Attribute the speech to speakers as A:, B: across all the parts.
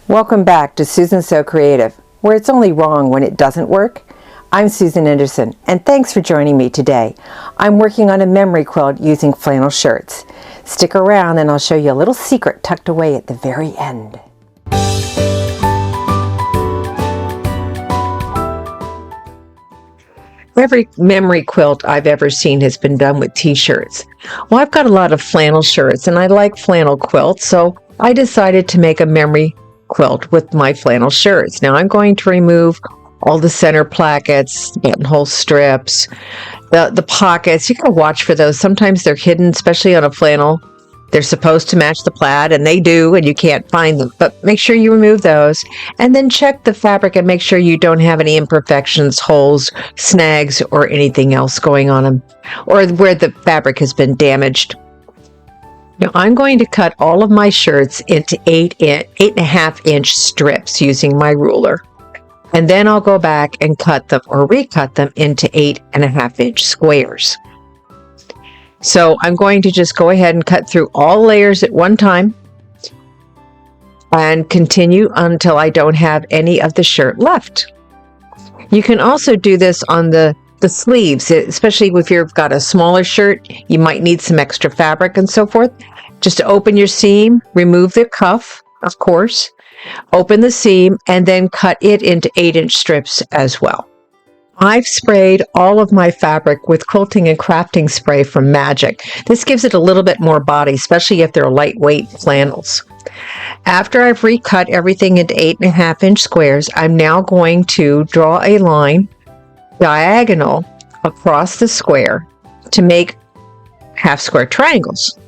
A: Welcome back to Susan's So Creative, where it's only wrong when it doesn't work. I'm Susan Anderson, and thanks for joining me today. I'm working on a memory quilt using flannel shirts. Stick around and I'll show you a little secret tucked away at the very end. Every memory quilt I've ever seen has been done with t-shirts. Well, I've got a lot of flannel shirts and I like flannel quilts, so I decided to make a memory quilt with my flannel shirts. Now I'm going to remove all the center plackets, buttonhole strips, the pockets. You gotta watch for those. Sometimes they're hidden, especially on a flannel. They're supposed to match the plaid, and they do, and you can't find them. But make sure you remove those. And then check the fabric and make sure you don't have any imperfections, holes, snags, or anything else going on them, or where the fabric has been damaged. Now I'm going to cut all of my shirts into 8.5 inch strips using my ruler. And then I'll go back and cut them or recut them into 8.5 inch squares. So I'm going to just go ahead and cut through all layers at one time and continue until I don't have any of the shirt left. You can also do this on the sleeves, especially if you've got a smaller shirt, you might need some extra fabric and so forth. Just open your seam, remove the cuff, of course, open the seam, and then cut it into 8-inch strips as well. I've sprayed all of my fabric with quilting and crafting spray from Magic. This gives it a little bit more body, especially if they're lightweight flannels. After I've recut everything into 8.5 inch squares, I'm now going to draw a line diagonal across the square to make half square triangles.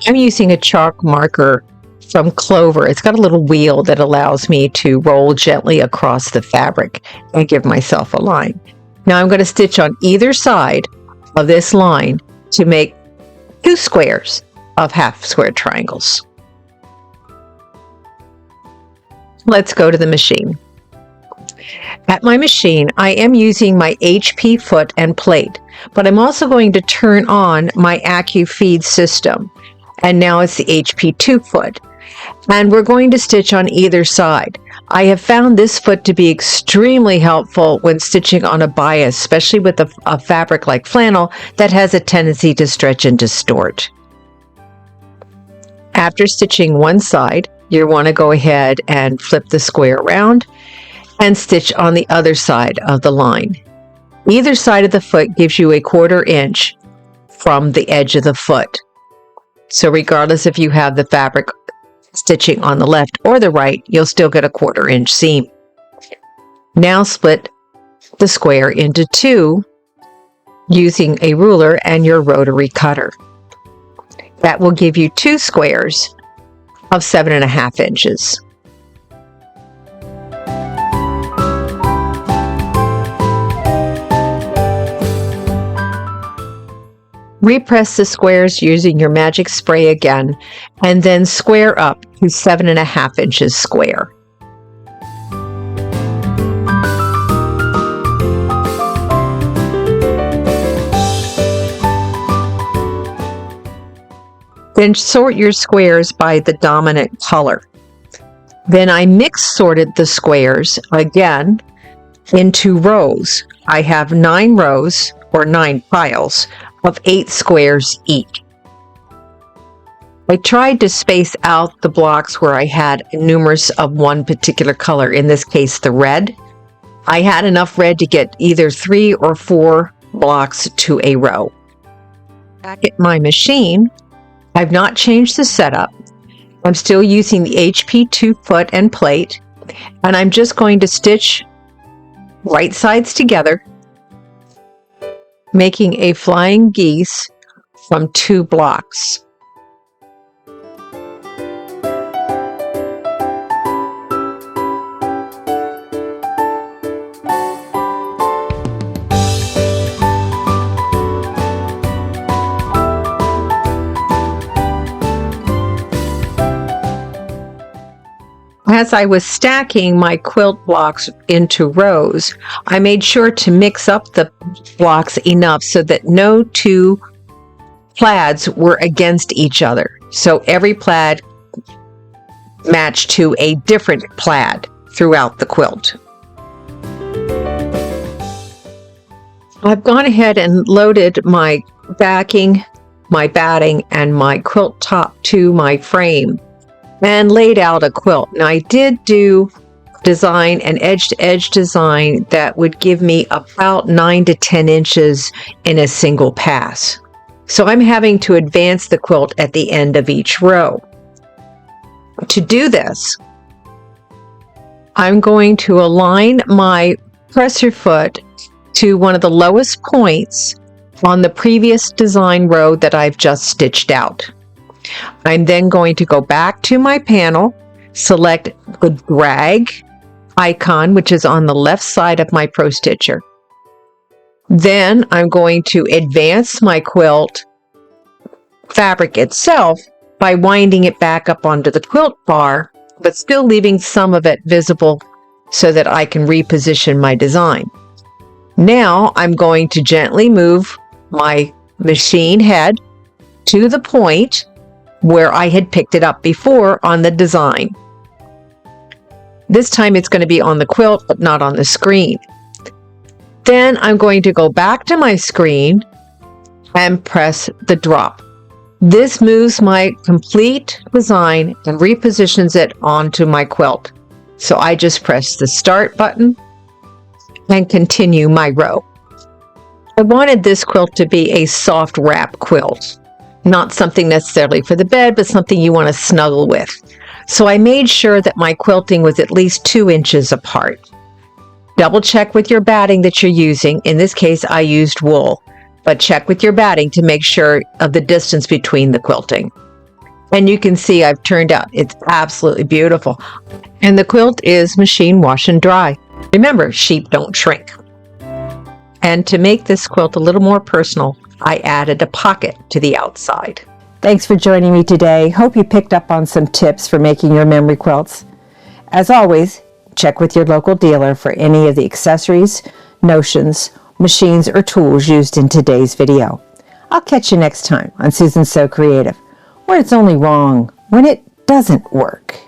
A: I'm using a chalk marker from Clover. It's got a little wheel that allows me to roll gently across the fabric and give myself a line. Now I'm going to stitch on either side of this line to make 2 squares of half square triangles. Let's go to the machine. At my machine, I am using my HP foot and plate, but I'm also going to turn on my AccuFeed system. And now it's the HP 2 foot. And we're going to stitch on either side. I have found this foot to be extremely helpful when stitching on a bias, especially with a fabric like flannel that has a tendency to stretch and distort. After stitching one side, you want to go ahead and flip the square around and stitch on the other side of the line. Either side of the foot gives you 1/4 inch from the edge of the foot. So regardless if you have the fabric stitching on the left or the right, you'll still get 1/4 inch seam. Now split the square into 2 using a ruler and your rotary cutter. That will give you 2 squares of 7.5 inches. Repress the squares using your magic spray again, and then square up to 7.5 inches square. Then sort your squares by the dominant color. Then I mix sorted the squares again into rows. I have 9 rows or 9 piles of 8 squares each. I tried to space out the blocks where I had numerous of one particular color, in this case the red. I had enough red to get either 3 or 4 blocks to a row. Back at my machine, I've not changed the setup. I'm still using the HP 2 foot and plate, and I'm just going to stitch right sides together, making a flying geese from 2 blocks. As I was stacking my quilt blocks into rows, I made sure to mix up the blocks enough so that no 2 plaids were against each other. So every plaid match to a different plaid throughout the quilt. I've gone ahead and loaded my backing, my batting, and my quilt top to my frame and laid out a quilt. Now I did do design, an edge-to-edge design that would give me about 9 to 10 inches in a single pass. So I'm having to advance the quilt at the end of each row. To do this, I'm going to align my presser foot to one of the lowest points on the previous design row that I've just stitched out. I'm then going to go back to my panel, select the drag icon, which is on the left side of my Pro Stitcher. Then I'm going to advance my quilt fabric itself by winding it back up onto the quilt bar, but still leaving some of it visible so that I can reposition my design. Now I'm going to gently move my machine head to the point where I had picked it up before on the design. This time it's going to be on the quilt, but not on the screen. Then I'm going to go back to my screen and press the drop. This moves my complete design and repositions it onto my quilt. So I just press the start button and continue my row. I wanted this quilt to be a soft wrap quilt, not something necessarily for the bed, but something you want to snuggle with. So I made sure that my quilting was at least 2 inches apart. Double check with your batting that you're using. In this case, I used wool, but check with your batting to make sure of the distance between the quilting. And you can see I've turned out. It's absolutely beautiful. And the quilt is machine wash and dry. Remember, sheep don't shrink. And to make this quilt a little more personal, I added a pocket to the outside.
B: Thanks for joining me today. Hope you picked up on some tips for making your memory quilts. As always, check with your local dealer for any of the accessories, notions, machines, or tools used in today's video. I'll catch you next time on Susan's So Creative, where it's only wrong when it doesn't work.